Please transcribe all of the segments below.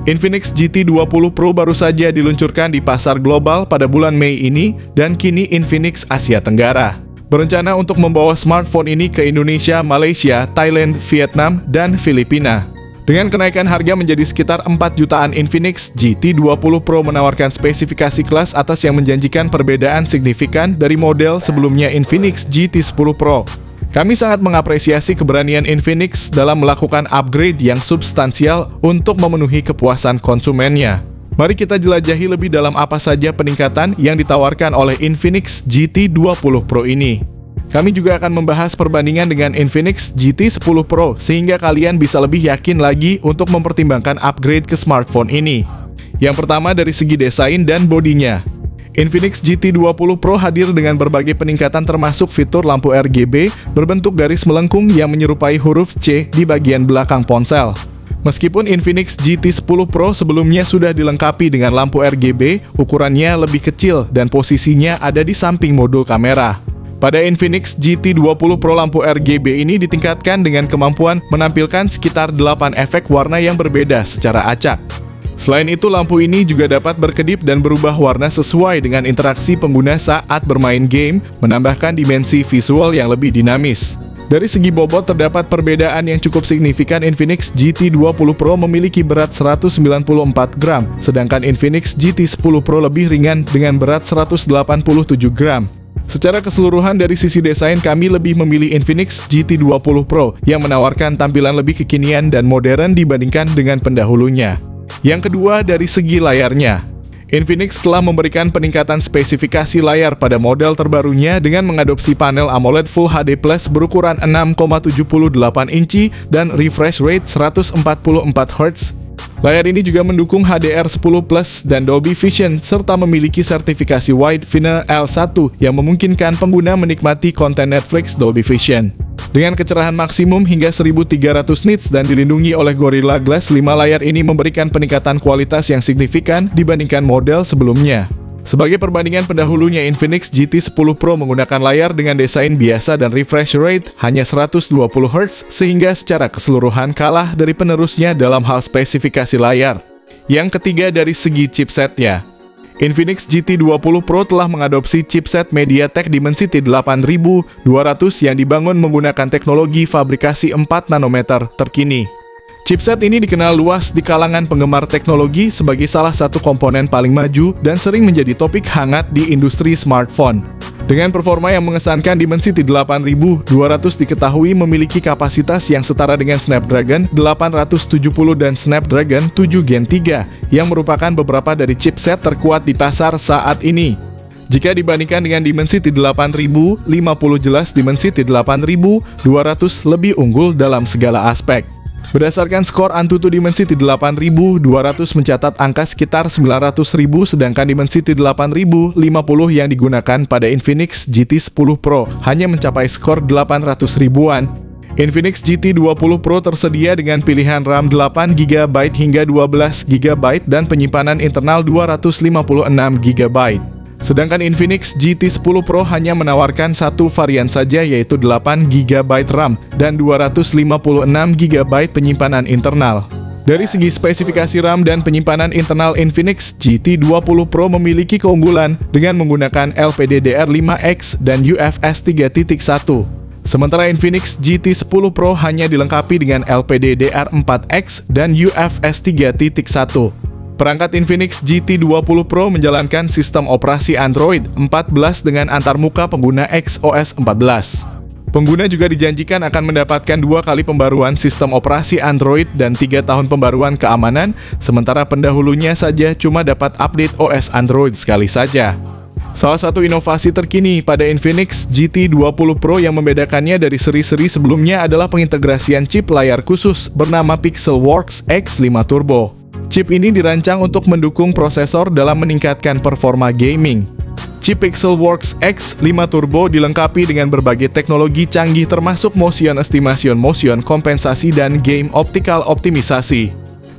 Infinix GT 20 Pro baru saja diluncurkan di pasar global pada bulan Mei ini dan kini Infinix Asia Tenggara berencana untuk membawa smartphone ini ke Indonesia, Malaysia, Thailand, Vietnam, dan Filipina. Dengan kenaikan harga menjadi sekitar 4 jutaan, Infinix GT 20 Pro menawarkan spesifikasi kelas atas yang menjanjikan perbedaan signifikan dari model sebelumnya Infinix GT 10 Pro. Kami sangat mengapresiasi keberanian Infinix dalam melakukan upgrade yang substansial untuk memenuhi kepuasan konsumennya. Mari kita jelajahi lebih dalam apa saja peningkatan yang ditawarkan oleh Infinix GT 20 Pro ini. Kami juga akan membahas perbandingan dengan Infinix GT 10 Pro sehingga kalian bisa lebih yakin lagi untuk mempertimbangkan upgrade ke smartphone ini. Yang pertama dari segi desain dan bodinya. Infinix GT 20 Pro hadir dengan berbagai peningkatan termasuk fitur lampu RGB berbentuk garis melengkung yang menyerupai huruf C di bagian belakang ponsel. Meskipun Infinix GT 10 Pro sebelumnya sudah dilengkapi dengan lampu RGB, ukurannya lebih kecil dan posisinya ada di samping modul kamera. Pada Infinix GT 20 Pro lampu RGB ini ditingkatkan dengan kemampuan menampilkan sekitar 8 efek warna yang berbeda secara acak. Selain itu, lampu ini juga dapat berkedip dan berubah warna sesuai dengan interaksi pengguna saat bermain game, menambahkan dimensi visual yang lebih dinamis. Dari segi bobot, terdapat perbedaan yang cukup signifikan. Infinix GT 20 Pro memiliki berat 194 gram, sedangkan Infinix GT 10 Pro lebih ringan dengan berat 187 gram. Secara keseluruhan dari sisi desain, kami lebih memilih Infinix GT 20 Pro yang menawarkan tampilan lebih kekinian dan modern dibandingkan dengan pendahulunya. Yang kedua, dari segi layarnya. Infinix telah memberikan peningkatan spesifikasi layar pada model terbarunya dengan mengadopsi panel AMOLED Full HD Plus berukuran 6,78 inci dan refresh rate 144 Hz. Layar ini juga mendukung HDR10 Plus dan Dolby Vision serta memiliki sertifikasi Wide Final L1 yang memungkinkan pengguna menikmati konten Netflix Dolby Vision. Dengan kecerahan maksimum hingga 1300 nits dan dilindungi oleh Gorilla Glass 5, layar ini memberikan peningkatan kualitas yang signifikan dibandingkan model sebelumnya. Sebagai perbandingan pendahulunya, Infinix GT 10 Pro menggunakan layar dengan desain biasa dan refresh rate hanya 120 Hz sehingga secara keseluruhan kalah dari penerusnya dalam hal spesifikasi layar. Yang ketiga, dari segi chipsetnya. Infinix GT 20 Pro telah mengadopsi chipset MediaTek Dimensity 8200 yang dibangun menggunakan teknologi fabrikasi 4 nanometer terkini. Chipset ini dikenal luas di kalangan penggemar teknologi sebagai salah satu komponen paling maju dan sering menjadi topik hangat di industri smartphone. Dengan performa yang mengesankan, Dimensity 8200 diketahui memiliki kapasitas yang setara dengan Snapdragon 870 dan Snapdragon 7 Gen 3 yang merupakan beberapa dari chipset terkuat di pasar saat ini. Jika dibandingkan dengan Dimensity 8050, jelas Dimensity 8200 lebih unggul dalam segala aspek. Berdasarkan skor Antutu, Dimensity 8200 mencatat angka sekitar 900.000, sedangkan Dimensity 8050 yang digunakan pada Infinix GT 10 Pro hanya mencapai skor 800 ribuan. Infinix GT 20 Pro tersedia dengan pilihan RAM 8GB hingga 12GB dan penyimpanan internal 256 GB. Sedangkan Infinix GT 10 Pro hanya menawarkan satu varian saja, yaitu 8GB RAM dan 256GB penyimpanan internal. Dari segi spesifikasi RAM dan penyimpanan internal, Infinix GT 20 Pro memiliki keunggulan dengan menggunakan LPDDR5X dan UFS 3.1. Sementara Infinix GT 10 Pro hanya dilengkapi dengan LPDDR4X dan UFS 3.1. Perangkat Infinix GT 20 Pro menjalankan sistem operasi Android 14 dengan antarmuka pengguna XOS 14. Pengguna juga dijanjikan akan mendapatkan 2 kali pembaruan sistem operasi Android dan 3 tahun pembaruan keamanan, sementara pendahulunya saja cuma dapat update OS Android sekali saja. Salah satu inovasi terkini pada Infinix GT 20 Pro yang membedakannya dari seri-seri sebelumnya adalah pengintegrasian chip layar khusus bernama Pixelworks X5 Turbo. Chip ini dirancang untuk mendukung prosesor dalam meningkatkan performa gaming. Chip Pixelworks X5 Turbo dilengkapi dengan berbagai teknologi canggih termasuk motion estimation, motion kompensasi, dan game optical optimisasi.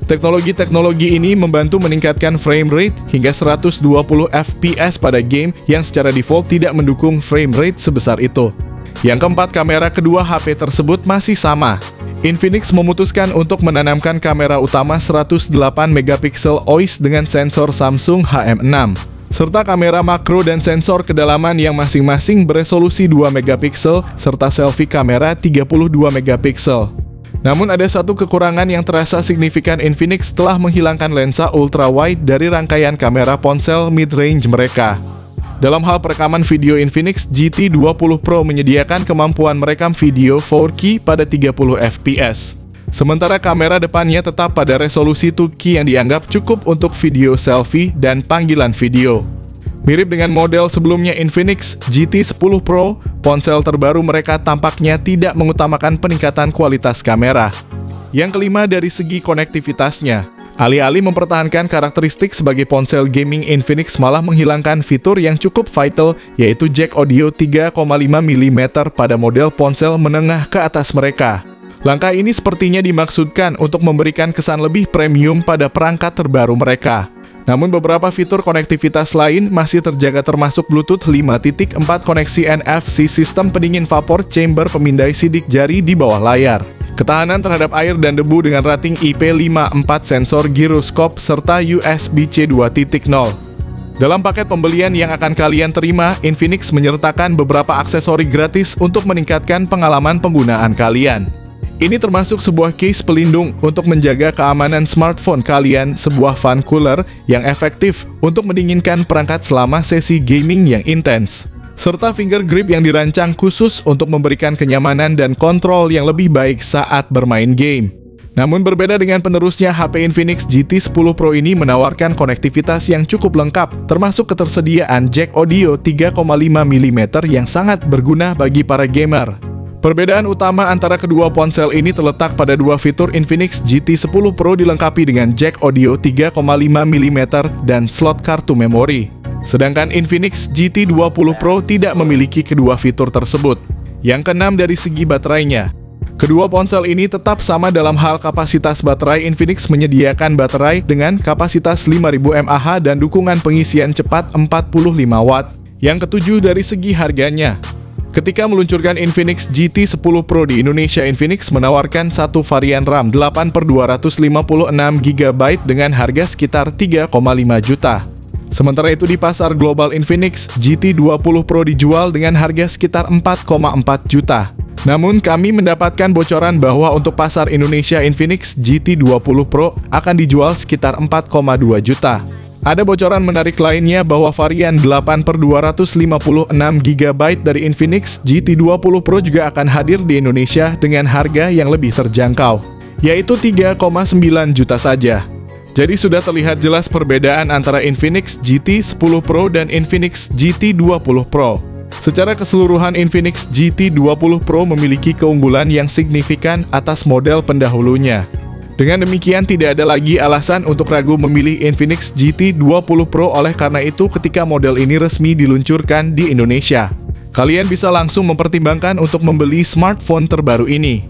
Teknologi-teknologi ini membantu meningkatkan frame rate hingga 120 fps pada game yang secara default tidak mendukung frame rate sebesar itu. Yang keempat, kamera kedua HP tersebut masih sama. Infinix memutuskan untuk menanamkan kamera utama 108 megapiksel OIS dengan sensor Samsung HM6, serta kamera makro dan sensor kedalaman yang masing-masing beresolusi 2 megapiksel, serta selfie kamera 32 megapiksel. Namun ada satu kekurangan yang terasa signifikan Infinix telah menghilangkan lensa ultra-wide dari rangkaian kamera ponsel mid-range mereka. Dalam hal perekaman video, Infinix GT20 Pro menyediakan kemampuan merekam video 4K pada 30 fps. Sementara kamera depannya tetap pada resolusi 2K yang dianggap cukup untuk video selfie dan panggilan video. Mirip dengan model sebelumnya Infinix GT10 Pro, ponsel terbaru mereka tampaknya tidak mengutamakan peningkatan kualitas kamera. Yang kelima, dari segi konektivitasnya. Alih-alih mempertahankan karakteristik sebagai ponsel gaming, Infinix malah menghilangkan fitur yang cukup vital, yaitu jack audio 3,5 mm pada model ponsel menengah ke atas mereka. Langkah ini sepertinya dimaksudkan untuk memberikan kesan lebih premium pada perangkat terbaru mereka. Namun beberapa fitur konektivitas lain masih terjaga, termasuk Bluetooth 5.4, koneksi NFC, sistem pendingin vapor chamber, pemindai sidik jari di bawah layar, ketahanan terhadap air dan debu dengan rating IP54, sensor giroskop, serta USB-C 2.0. Dalam paket pembelian yang akan kalian terima, Infinix menyertakan beberapa aksesori gratis untuk meningkatkan pengalaman penggunaan kalian. Ini termasuk sebuah case pelindung untuk menjaga keamanan smartphone kalian, sebuah fan cooler yang efektif untuk mendinginkan perangkat selama sesi gaming yang intens, serta finger grip yang dirancang khusus untuk memberikan kenyamanan dan kontrol yang lebih baik saat bermain game. Namun berbeda dengan penerusnya, HP Infinix GT10 Pro ini menawarkan konektivitas yang cukup lengkap, termasuk ketersediaan jack audio 3,5 mm yang sangat berguna bagi para gamer. Perbedaan utama antara kedua ponsel ini terletak pada dua fitur. Infinix GT10 Pro dilengkapi dengan jack audio 3,5 mm dan slot kartu memori. Sedangkan Infinix GT20 Pro tidak memiliki kedua fitur tersebut. Yang keenam, dari segi baterainya. Kedua ponsel ini tetap sama dalam hal kapasitas baterai. Infinix menyediakan baterai dengan kapasitas 5000 mAh dan dukungan pengisian cepat 45 Watt. Yang ketujuh, dari segi harganya. Ketika meluncurkan Infinix GT10 Pro di Indonesia, Infinix menawarkan satu varian RAM 8/256 GB dengan harga sekitar 3,5 juta. Sementara itu di pasar global, Infinix GT20 Pro dijual dengan harga sekitar 4,4 juta. Namun kami mendapatkan bocoran bahwa untuk pasar Indonesia, Infinix GT20 Pro akan dijual sekitar 4,2 juta. Ada bocoran menarik lainnya bahwa varian 8/256 GB dari Infinix GT20 Pro juga akan hadir di Indonesia dengan harga yang lebih terjangkau, yaitu 3,9 juta saja. Jadi sudah terlihat jelas perbedaan antara Infinix GT10 Pro dan Infinix GT20 Pro. Secara keseluruhan, Infinix GT20 Pro memiliki keunggulan yang signifikan atas model pendahulunya. Dengan demikian, tidak ada lagi alasan untuk ragu memilih Infinix GT20 Pro. Oleh karena itu, ketika model ini resmi diluncurkan di Indonesia, kalian bisa langsung mempertimbangkan untuk membeli smartphone terbaru ini.